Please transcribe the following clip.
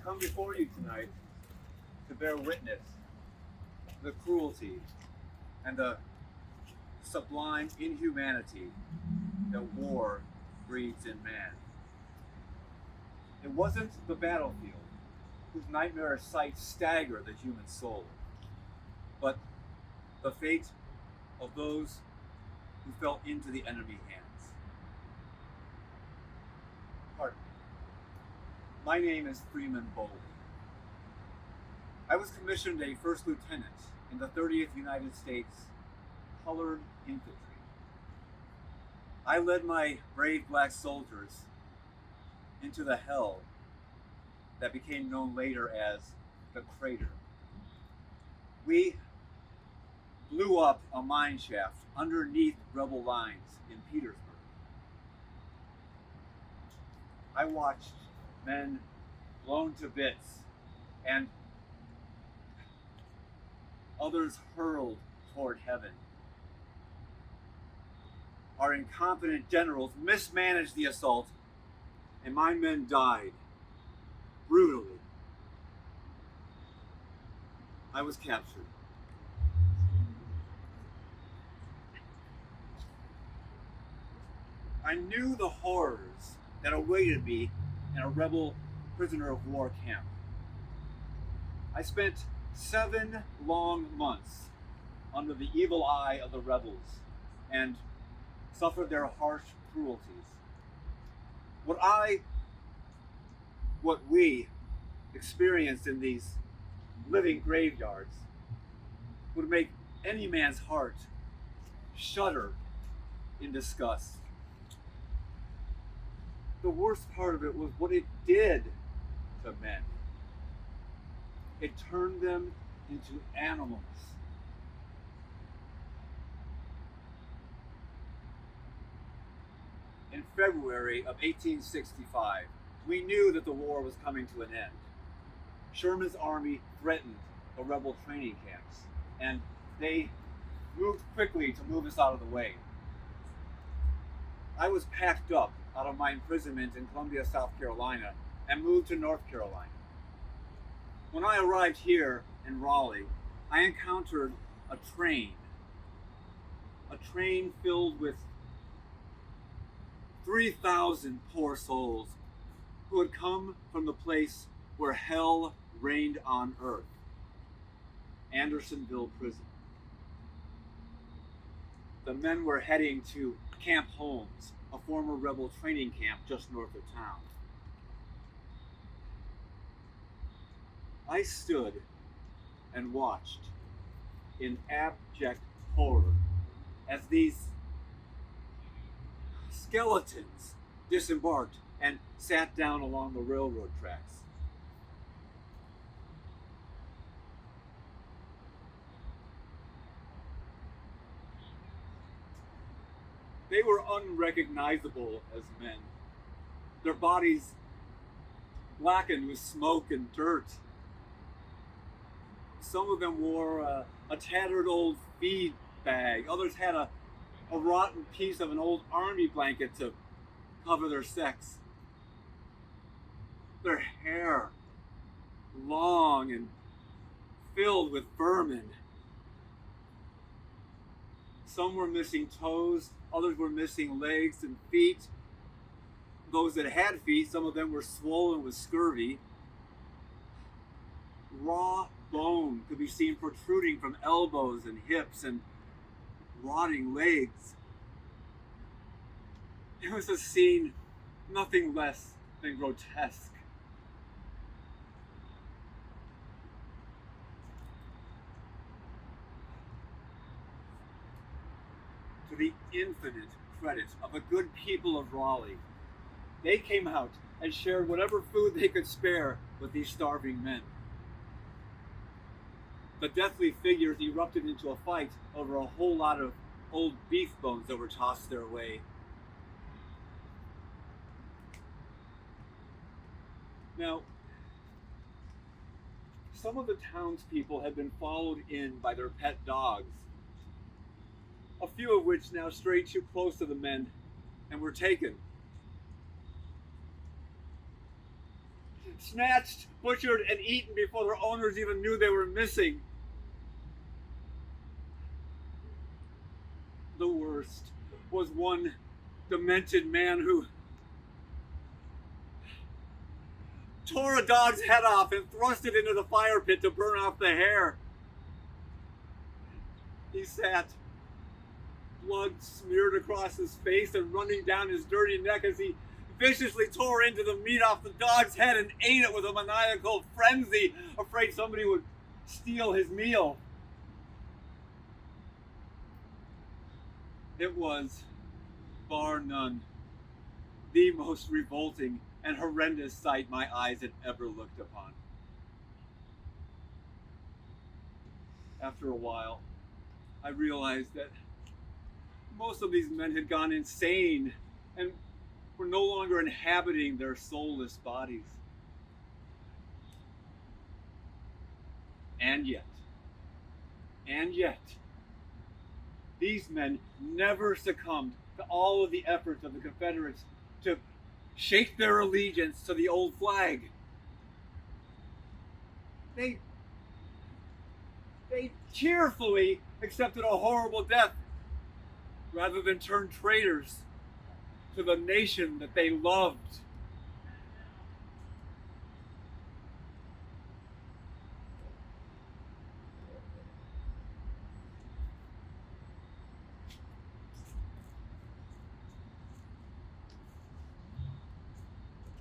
come before you tonight to bear witness to the cruelty and the sublime inhumanity that war breeds in man. It wasn't the battlefield whose nightmarish sights stagger the human soul, but the fate of those who fell into the enemy hands. Pardon me. My name is Freeman Bowley. I was commissioned a first lieutenant in the 30th United States Colored Infantry. I led my brave black soldiers into the hell that became known later as the Crater. We blew up a mineshaft underneath rebel lines in Petersburg. I watched men blown to bits and others hurled toward heaven. Our incompetent generals mismanaged the assault, and my men died brutally. I was captured. I knew the horrors that awaited me in a rebel prisoner of war camp. I spent 7 long months under the evil eye of the rebels and suffered their harsh cruelties. What we experienced in these living graveyards would make any man's heart shudder in disgust. The worst part of it was what it did to men. It turned them into animals. In February of 1865, we knew that the war was coming to an end. Sherman's army threatened the rebel training camps, and they moved quickly to move us out of the way. I was packed up out of my imprisonment in Columbia, South Carolina, and moved to North Carolina. When I arrived here in Raleigh, I encountered a train filled with 3,000 poor souls who had come from the place where hell reigned on earth, Andersonville Prison. The men were heading to Camp Holmes, a former rebel training camp just north of town. I stood and watched in abject horror as these skeletons disembarked and sat down along the railroad tracks. They were unrecognizable as men. Their bodies blackened with smoke and dirt. Some of them wore a tattered old feed bag. Others had a rotten piece of an old army blanket to cover their sex. Their hair, long and filled with vermin. Some were missing toes, others were missing legs and feet. Those that had feet, some of them were swollen with scurvy. Raw bone could be seen protruding from elbows and hips and rotting legs. It was a scene nothing less than grotesque. To the infinite credit of the good people of Raleigh, they came out and shared whatever food they could spare with these starving men. The deathly figures erupted into a fight over a whole lot of old beef bones that were tossed their way. Now, some of the townspeople had been followed in by their pet dogs, a few of which now strayed too close to the men and were taken. snatched, butchered, and eaten before their owners even knew they were missing. The worst was one demented man who tore a dog's head off and thrust it into the fire pit to burn off the hair. He sat, blood smeared across his face and running down his dirty neck as he viciously tore into the meat off the dog's head and ate it with a maniacal frenzy, afraid somebody would steal his meal. It was, bar none, the most revolting and horrendous sight my eyes had ever looked upon. After a while, I realized that most of these men had gone insane and were no longer inhabiting their soulless bodies. And yet, these men never succumbed to all of the efforts of the Confederates to shake their allegiance to the old flag. They cheerfully accepted a horrible death rather than turn traitors to the nation that they loved.